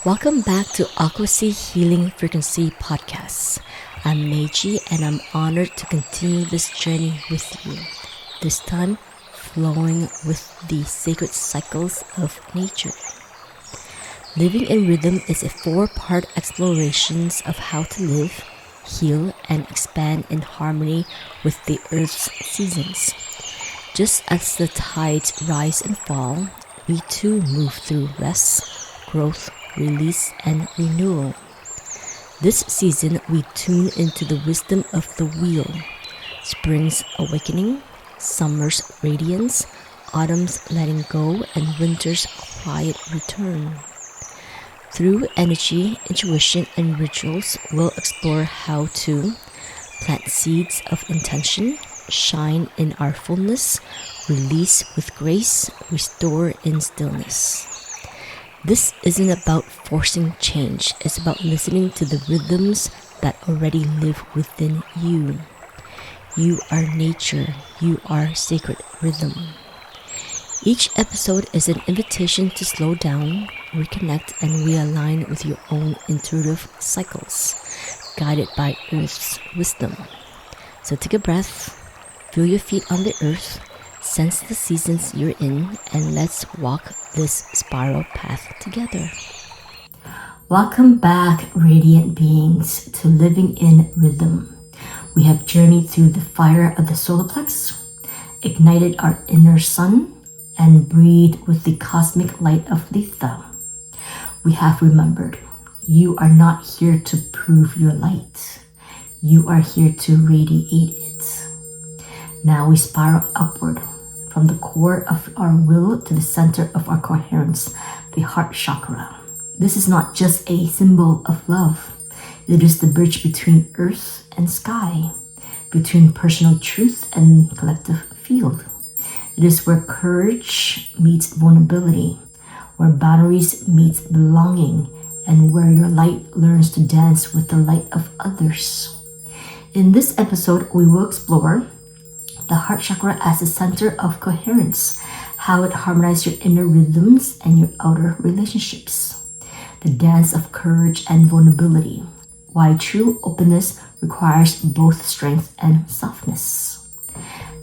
Welcome back to AquaSea Healing Frequency Podcast. I'm Meiji and I'm honored to continue this journey with you. This time, flowing with the sacred cycles of nature. Living in Rhythm is a 4-part exploration of how to live, heal, and expand in harmony with the Earth's seasons. Just as the tides rise and fall, we too move through rest, growth, release, and renewal. This season, we tune into the wisdom of the wheel. Spring's awakening, summer's radiance, autumn's letting go, and winter's quiet return. Through energy, intuition, and rituals, we'll explore how to plant seeds of intention, shine in our fullness, release with grace, restore in stillness. This isn't about forcing change, it's about listening to the rhythms that already live within you. You are nature, you are sacred rhythm. Each episode is an invitation to slow down, reconnect, and realign with your own intuitive cycles, guided by Earth's wisdom. So take a breath, feel your feet on the earth, sense the seasons you're in, and let's walk this spiral path together. Welcome back, radiant beings, to Living in Rhythm. We have journeyed through the fire of the Solar Plexus, ignited our inner sun, and breathed with the cosmic light of Letha. We have remembered, you are not here to prove your light. You are here to radiate it. Now we spiral upward from the core of our will to the center of our coherence, the Heart Chakra. This is not just a symbol of love. It is the bridge between earth and sky, between personal truth and collective field. It is where courage meets vulnerability, where boundaries meets belonging, and where your light learns to dance with the light of others. In this episode, we will explore the Heart Chakra as a center of coherence, how it harmonizes your inner rhythms and your outer relationships. The dance of courage and vulnerability, why true openness requires both strength and softness.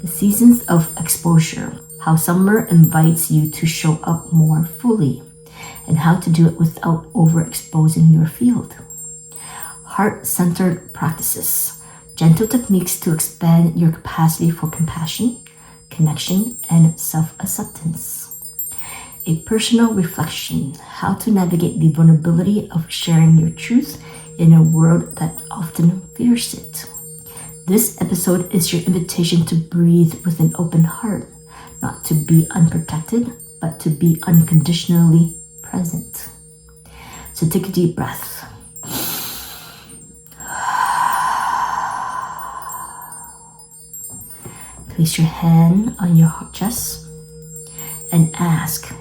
The seasons of exposure, how summer invites you to show up more fully, and how to do it without overexposing your field. Heart-centered practices, gentle techniques to expand your capacity for compassion, connection, and self-acceptance. A personal reflection, how to navigate the vulnerability of sharing your truth in a world that often fears it. This episode is your invitation to breathe with an open heart, not to be unprotected, but to be unconditionally present. So take a deep breath. Place your hand on your chest and ask,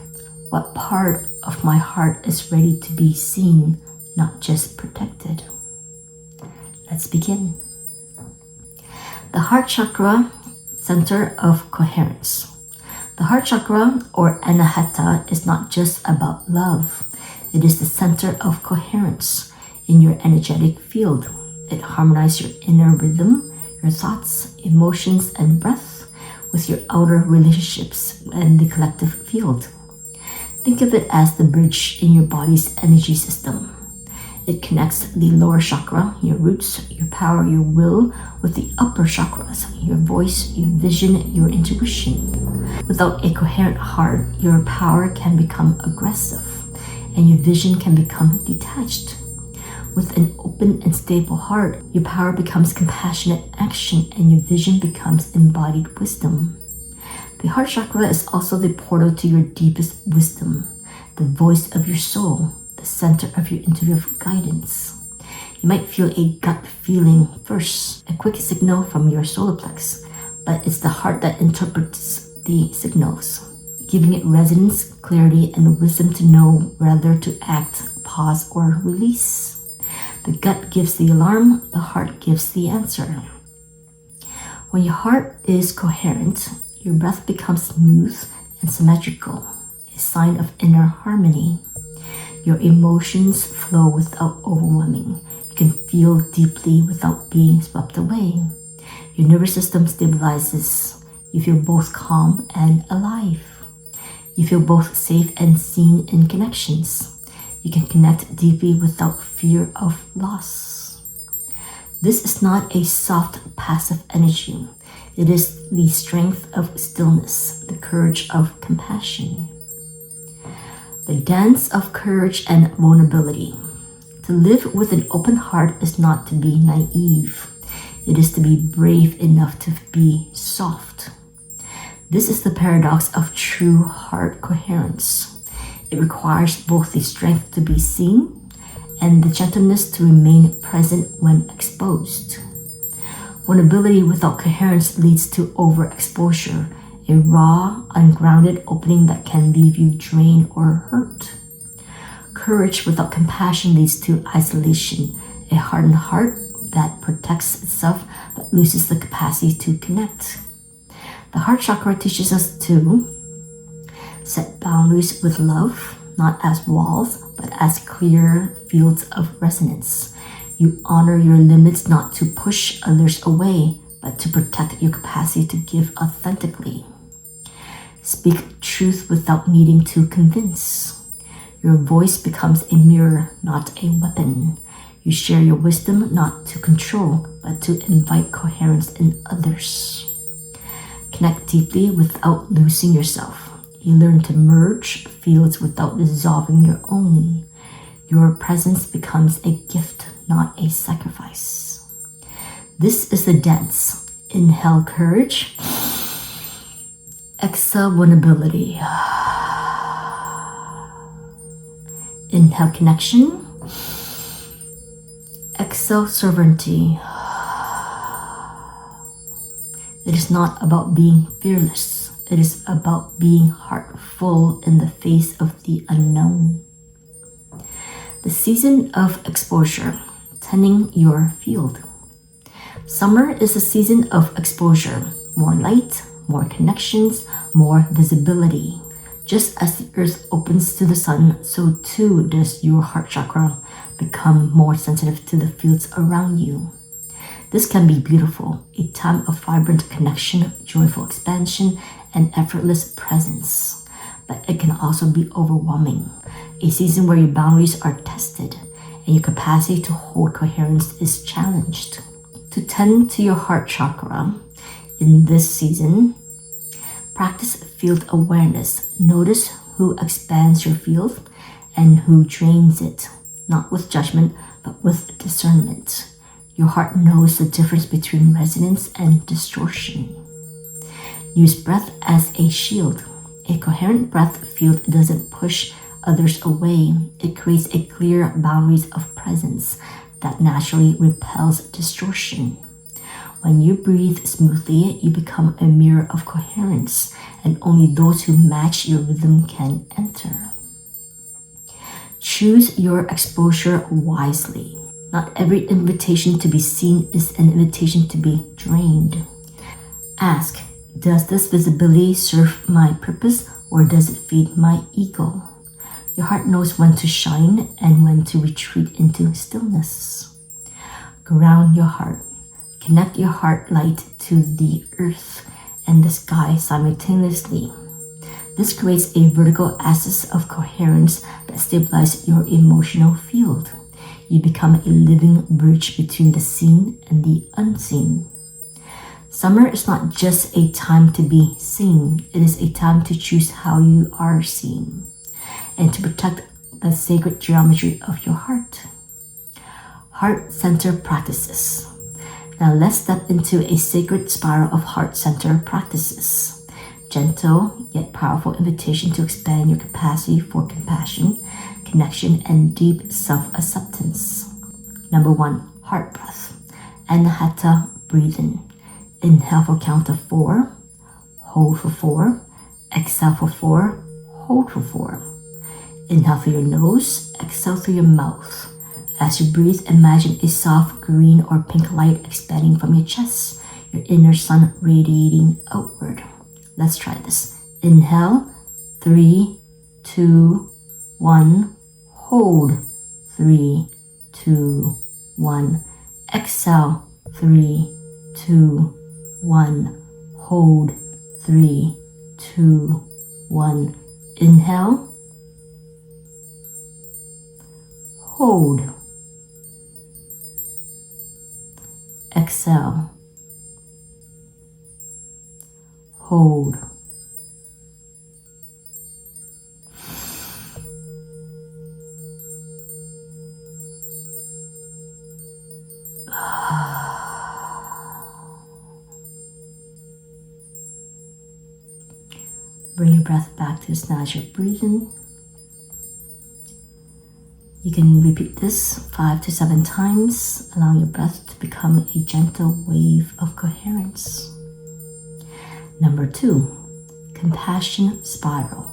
what part of my heart is ready to be seen, not just protected? Let's begin. The Heart Chakra, center of coherence. The Heart Chakra, or Anahata, is not just about love. It is the center of coherence in your energetic field. It harmonizes your inner rhythm, your thoughts, emotions, and breath with your outer relationships and the collective field. Think of it as the bridge in your body's energy system. It connects the lower chakra, your roots, your power, your will, with the upper chakras, your voice, your vision, your intuition. Without a coherent heart, your power can become aggressive and your vision can become detached. With an open and stable heart, your power becomes compassionate action and your vision becomes embodied wisdom. The Heart Chakra is also the portal to your deepest wisdom, the voice of your soul, the center of your intuitive guidance. You might feel a gut feeling first, a quick signal from your solar plexus, but it's the heart that interprets the signals, giving it resonance, clarity, and the wisdom to know whether to act, pause, or release. The gut gives the alarm, the heart gives the answer. When your heart is coherent, your breath becomes smooth and symmetrical, a sign of inner harmony. Your emotions flow without overwhelming. You can feel deeply without being swept away. Your nervous system stabilizes. You feel both calm and alive. You feel both safe and seen in connections. You can connect deeply without fear of loss. This is not a soft, passive energy. It is the strength of stillness, the courage of compassion. The dance of courage and vulnerability. To live with an open heart is not to be naive. It is to be brave enough to be soft. This is the paradox of true heart coherence. It requires both the strength to be seen and the gentleness to remain present when exposed. Vulnerability without coherence leads to overexposure, a raw, ungrounded opening that can leave you drained or hurt. Courage without compassion leads to isolation, a hardened heart that protects itself but loses the capacity to connect. The Heart Chakra teaches us to set boundaries with love, not as walls, but as clear fields of resonance. You honor your limits not to push others away, but to protect your capacity to give authentically. Speak truth without needing to convince. Your voice becomes a mirror, not a weapon. You share your wisdom not to control, but to invite coherence in others. Connect deeply without losing yourself. You learn to merge fields without dissolving your own. Your presence becomes a gift, not a sacrifice. This is the dance. Inhale courage. Exhale vulnerability. Inhale connection. Exhale sovereignty. It is not about being fearless. It is about being heartful in the face of the unknown. The season of exposure, tending your field. Summer is a season of exposure, more light, more connections, more visibility. Just as the earth opens to the sun, so too does your heart chakra become more sensitive to the fields around you. This can be beautiful, a time of vibrant connection, joyful expansion, and effortless presence. But it can also be overwhelming, a season where your boundaries are tested and your capacity to hold coherence is challenged. To tend to your heart chakra in this season, practice field awareness. Notice who expands your field and who drains it, not with judgment, but with discernment. Your heart knows the difference between resonance and distortion. Use breath as a shield. A coherent breath field doesn't push others away. It creates a clear boundaries of presence that naturally repels distortion. When you breathe smoothly, you become a mirror of coherence, and only those who match your rhythm can enter. Choose your exposure wisely. Not every invitation to be seen is an invitation to be drained. Ask, does this visibility serve my purpose or does it feed my ego? Your heart knows when to shine and when to retreat into stillness. Ground your heart. Connect your heart light to the earth and the sky simultaneously. This creates a vertical axis of coherence that stabilizes your emotional field. You become a living bridge between the seen and the unseen. Summer is not just a time to be seen, it is a time to choose how you are seen and to protect the sacred geometry of your heart. Heart center practices. Now let's step into a sacred spiral of heart center practices. Gentle yet powerful invitation to expand your capacity for compassion, connection, and deep self-acceptance. Number 1, heart breath. Anahata breathing. Inhale for count of 4. Hold for 4. Exhale for 4. Hold for 4. Inhale through your nose. Exhale through your mouth. As you breathe, imagine a soft green or pink light expanding from your chest, your inner sun radiating outward. Let's try this. Inhale. 3, 2, 1. Hold. 3, 2, 1. Exhale. 3, 2, 1. Hold. 3, 2, 1. Inhale. Hold. Exhale. Hold. Bring your breath back to this natural breathing. You can repeat this 5 to 7 times, allowing your breath to become a gentle wave of coherence. Number 2, compassion spiral.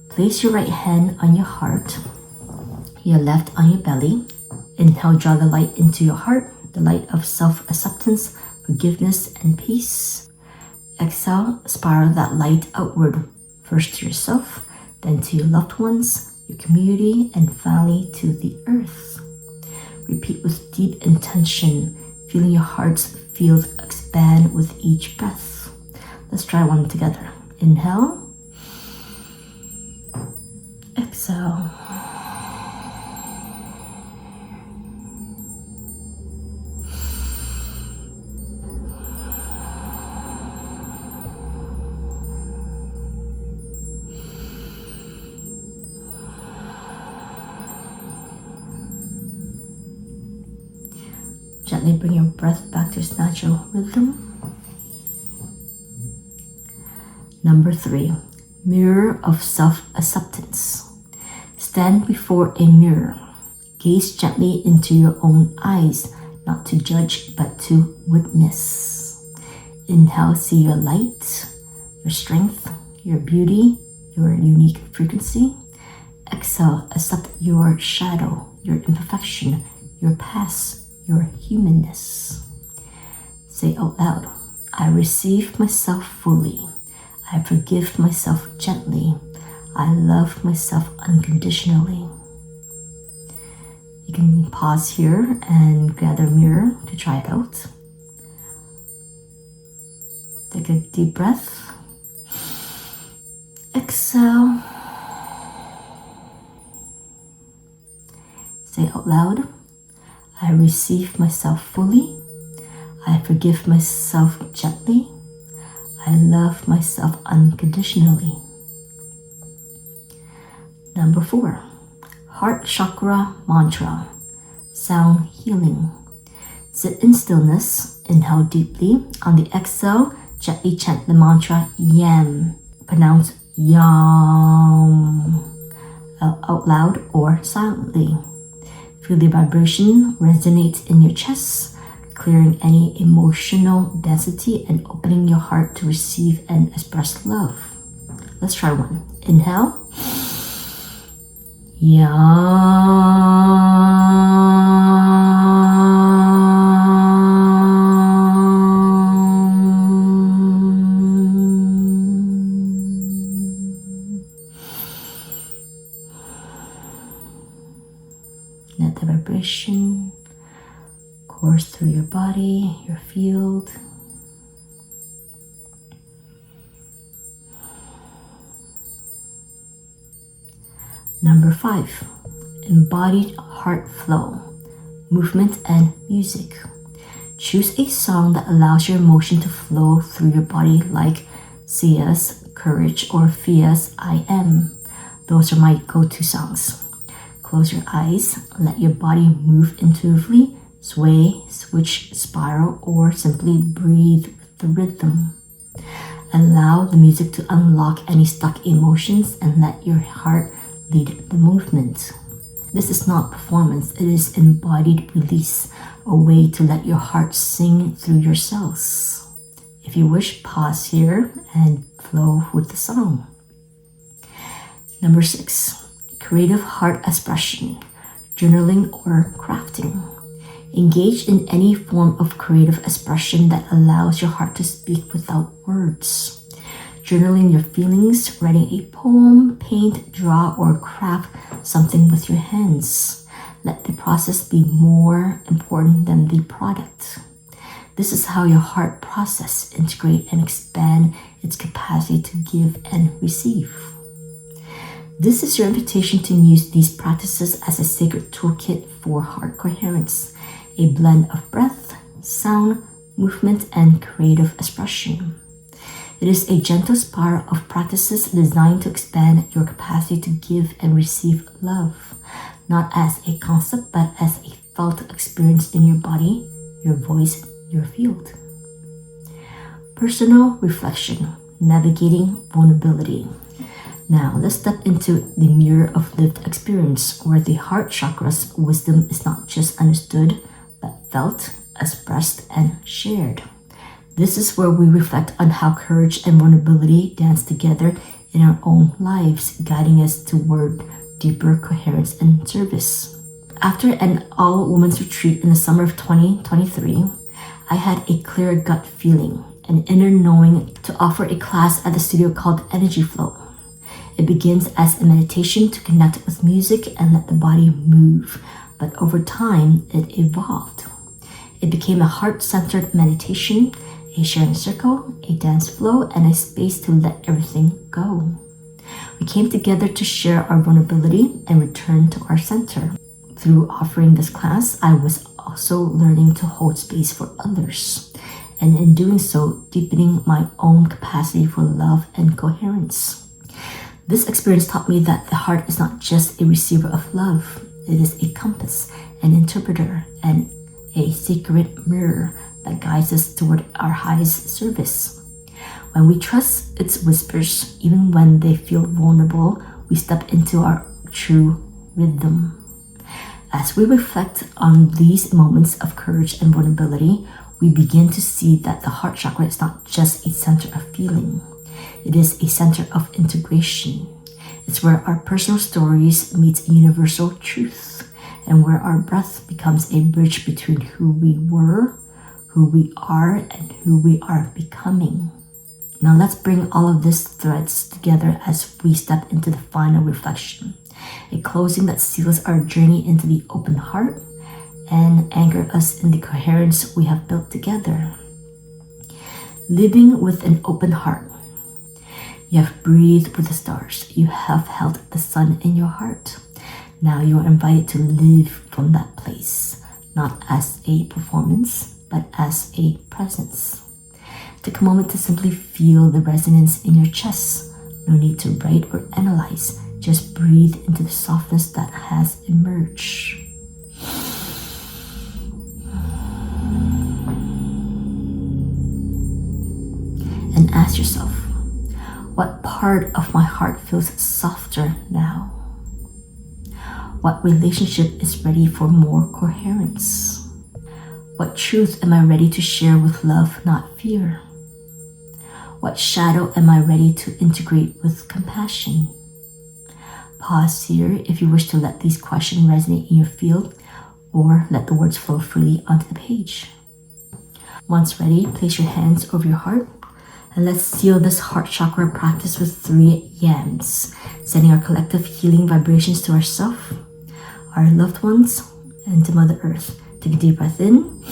Place your right hand on your heart, your left on your belly. Inhale, draw the light into your heart, the light of self-acceptance, forgiveness, and peace. Exhale, spiral that light outward, first to yourself, then to your loved ones, your community, and finally to the earth. Repeat with deep intention, feeling your heart's field expand with each breath. Let's try one together. Inhale. Exhale. Gently bring your breath back to its natural rhythm. Number 3, mirror of self-acceptance. Stand before a mirror. Gaze gently into your own eyes, not to judge, but to witness. Inhale, see your light, your strength, your beauty, your unique frequency. Exhale, accept your shadow, your imperfection, your past, your humanness. Say out loud, I receive myself fully. I forgive myself gently. I love myself unconditionally. You can pause here and grab a mirror to try it out. Take a deep breath. Exhale. Say out loud, I receive myself fully. I forgive myself gently. I love myself unconditionally. Number 4, Heart Chakra mantra, sound healing. Sit in stillness, inhale deeply. On the exhale, gently chant the mantra YAM. Pronounce YAM out loud or silently. Feel the vibration resonate in your chest, clearing any emotional density and opening your heart to receive and express love. Let's try one. Inhale. Let the vibration course through your body, your field. Number 5, embodied heart flow, movement and music. Choose a song that allows your emotion to flow through your body, like Sia's Courage or Fia's I Am. Those are my go-to songs. Close your eyes, let your body move intuitively, sway, switch, spiral, or simply breathe with the rhythm. Allow the music to unlock any stuck emotions and let your heart lead the movement. This is not performance, it is embodied release, a way to let your heart sing through your cells. If you wish, pause here and flow with the song. Number 6, creative heart expression, journaling or crafting. Engage in any form of creative expression that allows your heart to speak without words. journaling your feelings, writing a poem, paint, draw, or craft something with your hands. Let the process be more important than the product. This is how your heart process, integrate, and expand its capacity to give and receive. This is your invitation to use these practices as a sacred toolkit for heart coherence, a blend of breath, sound, movement, and creative expression. It is a gentle spiral of practices designed to expand your capacity to give and receive love, not as a concept, but as a felt experience in your body, your voice, your field. Personal reflection, navigating vulnerability. Now, let's step into the mirror of lived experience, where the heart chakra's wisdom is not just understood, but felt, expressed, and shared. This is where we reflect on how courage and vulnerability dance together in our own lives, guiding us toward deeper coherence and service. After an all-women's retreat in the summer of 2023, I had a clear gut feeling, an inner knowing to offer a class at the studio called Energy Flow. It begins as a meditation to connect with music and let the body move, but over time, it evolved. It became a heart-centered meditation, a sharing circle, a dance flow, and a space to let everything go. We came together to share our vulnerability and return to our center. Through offering this class, I was also learning to hold space for others, and in doing so, deepening my own capacity for love and coherence. This experience taught me that the heart is not just a receiver of love. It is a compass, an interpreter, and a sacred mirror that guides us toward our highest service. When we trust its whispers, even when they feel vulnerable, we step into our true rhythm. As we reflect on these moments of courage and vulnerability, we begin to see that the heart chakra is not just a center of feeling. It is a center of integration. It's where our personal stories meet universal truth, and where our breath becomes a bridge between who we were, who we are, and who we are becoming. Now let's bring all of these threads together as we step into the final reflection, a closing that seals our journey into the open heart and anchor us in the coherence we have built together. Living with an open heart. You have breathed with the stars. You have held the sun in your heart. Now you are invited to live from that place, not as a performance, but as a presence. Take a moment to simply feel the resonance in your chest. No need to write or analyze. Just breathe into the softness that has emerged. And ask yourself, what part of my heart feels softer now? What relationship is ready for more coherence? What truth am I ready to share with love, not fear? What shadow am I ready to integrate with compassion? Pause here if you wish to let these questions resonate in your field, or let the words flow freely onto the page. Once ready, place your hands over your heart, and let's seal this heart chakra practice with 3 yams, sending our collective healing vibrations to ourselves, our loved ones, and to Mother Earth. Take a deep breath in.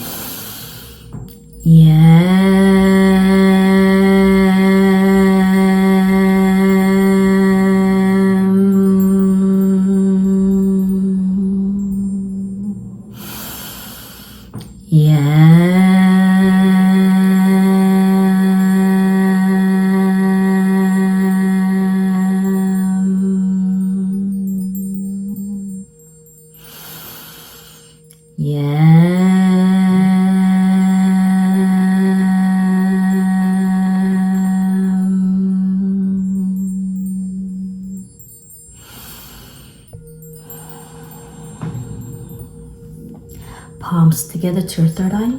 Palms together to your third eye.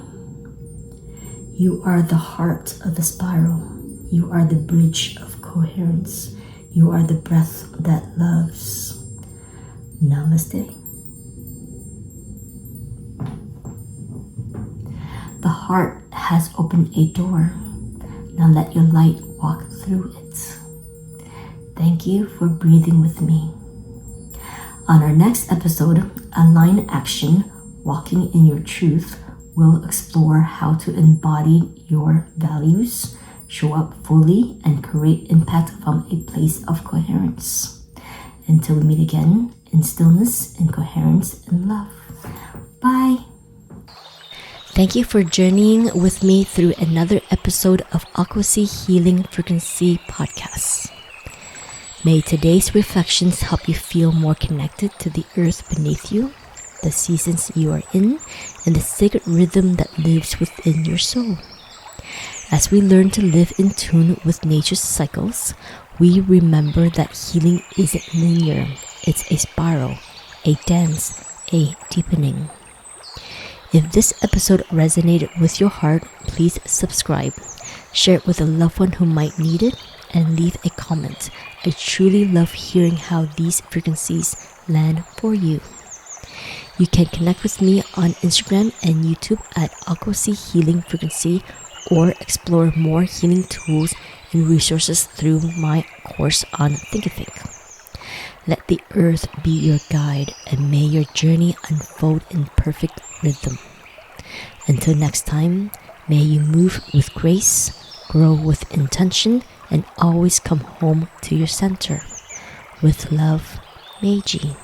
You are the heart of the spiral. You are the bridge of coherence. You are the breath that loves. Namaste. The heart has opened a door. Now let your light walk through it. Thank you for breathing with me. On our next episode, Align Action, Walking in Your Truth, we'll explore how to embody your values, show up fully, and create impact from a place of coherence. Until we meet again, in stillness, in coherence, in love. Bye. Thank you for journeying with me through another episode of AquaSea Healing Frequency Podcast. May today's reflections help you feel more connected to the earth beneath you, the seasons you are in, and the sacred rhythm that lives within your soul. As we learn to live in tune with nature's cycles, we remember that healing isn't linear. It's a spiral, a dance, a deepening. If this episode resonated with your heart, please subscribe, share it with a loved one who might need it, and leave a comment. I truly love hearing how these frequencies land for you. You can connect with me on Instagram and YouTube at AquaSea Healing Frequency, or explore more healing tools and resources through my course on Think a Think. Let the earth be your guide, and may your journey unfold in perfect rhythm. Until next time, may you move with grace, grow with intention, and always come home to your center. With love, Meiji.